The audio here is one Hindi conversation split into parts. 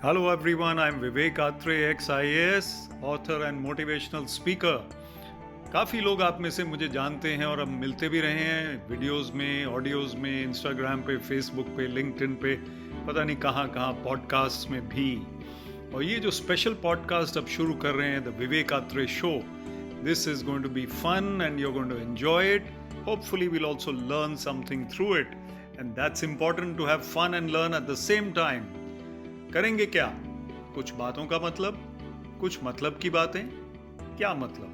Hello everyone, I'm Vivek Atre, ex-IAS, author and motivational speaker. काफ़ी लोग आप में से मुझे जानते हैं और अब मिलते भी रहे हैं वीडियोस में, ऑडियोज़ में, इंस्टाग्राम पे, फेसबुक पे, लिंक्डइन पे, पता नहीं कहाँ कहाँ पॉडकास्ट में भी। और ये जो स्पेशल पॉडकास्ट अब शुरू कर रहे हैं, the Vivek Atre show, this is going to be fun and you are going to enjoy it. Hopefully we'll also learn something through it, and that's important to have fun and learn at the same time. करेंगे क्या? कुछ बातों का मतलब, कुछ मतलब की बातें. क्या मतलब?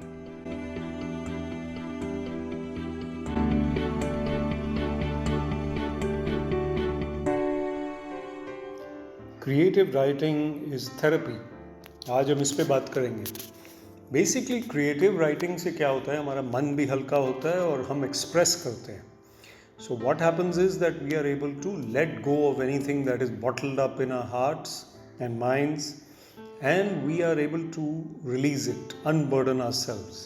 Creative writing is therapy. आज हम इस पे बात करेंगे. बेसिकली क्रिएटिव राइटिंग से क्या होता है, हमारा मन भी हल्का होता है और हम एक्सप्रेस करते हैं. So what happens is that we are able to let go of anything that is bottled up in our hearts and minds, and we are able to release it, unburden ourselves.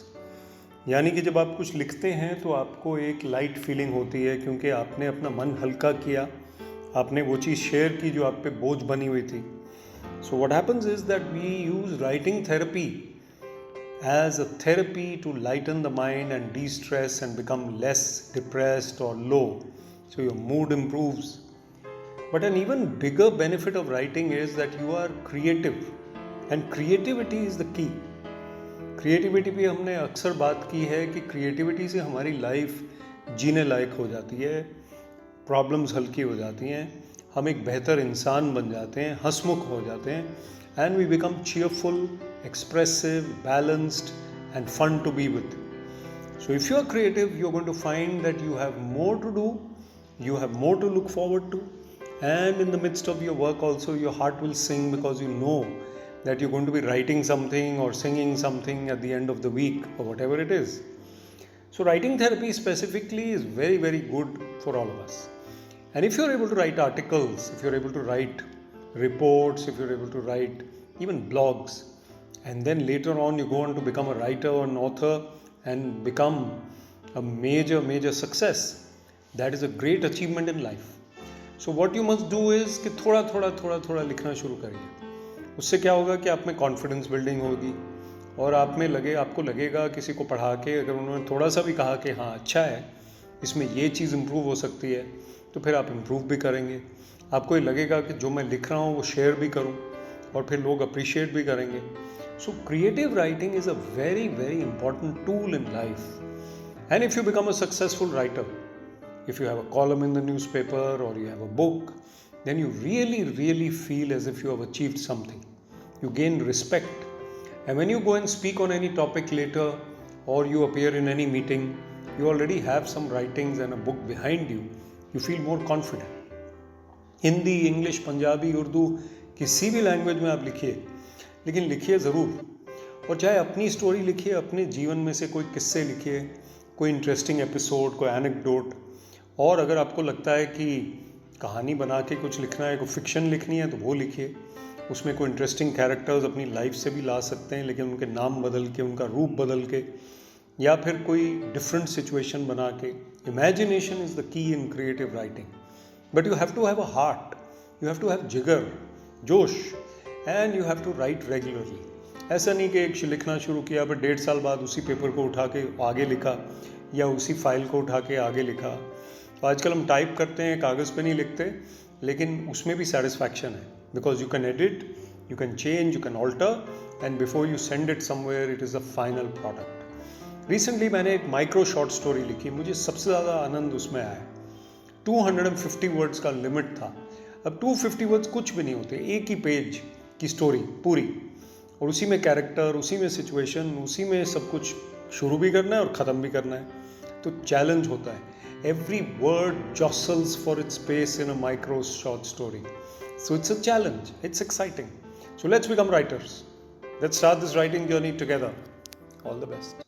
यानी कि जब आप कुछ लिखते हैं तो आपको एक लाइट फीलिंग होती है क्योंकि आपने अपना मन हल्का किया, आपने वो चीज़ शेयर की जो आप पे बोझ बनी हुई थी. So what happens is that we use writing therapy as a therapy to lighten the mind and de-stress and become less depressed or low, so your mood improves. But an even bigger benefit of writing is that you are creative, and creativity is the key. Creativity भी हमने अक्सर बात की है कि क्रिएटिविटी से हमारी लाइफ जीने लायक हो जाती है, प्रॉब्लम्स हल्की हो जाती हैं, हम एक बेहतर इंसान बन जाते हैं, हंसमुख हो जाते हैं, and we become cheerful, expressive, balanced and fun to be with. So if you are creative, you are going to find that you have more to do, you have more to look forward to, and in the midst of your work also your heart will sing because you know that you're going to be writing something or singing something at the end of the week or whatever it is. So writing therapy specifically is very, very good for all of us. And if you're able to write articles, if you're able to write reports, if you're able to write even blogs, and then later on you go on to become a writer or an author and become a major success, that is a great achievement in life. So what you must do is कि थोड़ा लिखना शुरू करिए. उससे क्या होगा कि आप में कॉन्फिडेंस बिल्डिंग होगी और आपको लगेगा किसी को पढ़ा के अगर उन्होंने थोड़ा सा भी कहा कि हाँ अच्छा है, इसमें ये चीज़ इम्प्रूव हो सकती है, तो फिर आप इम्प्रूव भी करेंगे. आपको ये लगेगा कि जो मैं लिख रहा हूँ वो शेयर भी करूँ और फिर लोग अप्रिशिएट भी करेंगे. So creative writing is a very very important tool in life. And if you become a successful writer, if you have a column in the newspaper or you have a book, then you really feel as if you have achieved something. You gain respect. And when you go and speak on any topic later or you appear in any meeting, you already have some writings and a book behind you. You feel more confident. Hindi, English, Punjabi, Urdu, किसी भी लैंग्वेज में आप लिखिए, लेकिन लिखिए ज़रूर. और चाहे अपनी स्टोरी लिखिए, अपने जीवन में से कोई किस्से लिखिए, कोई इंटरेस्टिंग एपिसोड, कोई एनेक्डोट. और अगर आपको लगता है कि कहानी बना के कुछ लिखना है, कोई फिक्शन लिखनी है, तो वो लिखिए. उसमें कोई इंटरेस्टिंग कैरेक्टर्स अपनी लाइफ से भी ला सकते हैं, लेकिन उनके नाम बदल के, उनका रूप बदल के, या फिर कोई डिफरेंट सिचुएशन बना के. Imagination is the key in creative writing. But you have to have a heart, you have to have जिगर, जोश, and you have to write regularly. ऐसा नहीं कि एक लिखना शुरू किया फिर 1.5 साल बाद उसी पेपर को उठा के आगे लिखा या उसी फाइल को उठा के आगे लिखा. तो आजकल हम टाइप करते हैं, कागज़ पे नहीं लिखते, लेकिन उसमें भी सेटिस्फैक्शन है because you can edit, you can change, you can alter, and before you send it somewhere it is a final product. Recently मैंने एक माइक्रो शॉर्ट स्टोरी लिखी, मुझे सबसे ज़्यादा आनंद उसमें आया. 250 वर्ड्स का लिमिट था. अब 250 वर्ड्स कुछ भी नहीं होते, एक ही पेज की स्टोरी पूरी, और उसी में कैरेक्टर, उसी में सिचुएशन, उसी में सब कुछ शुरू भी करना है और ख़त्म भी करना है. तो चैलेंज होता है. Every word jostles for its space in a micro short story. So it's a challenge, it's exciting. So let's become writers. Let's start this writing journey together. All the best.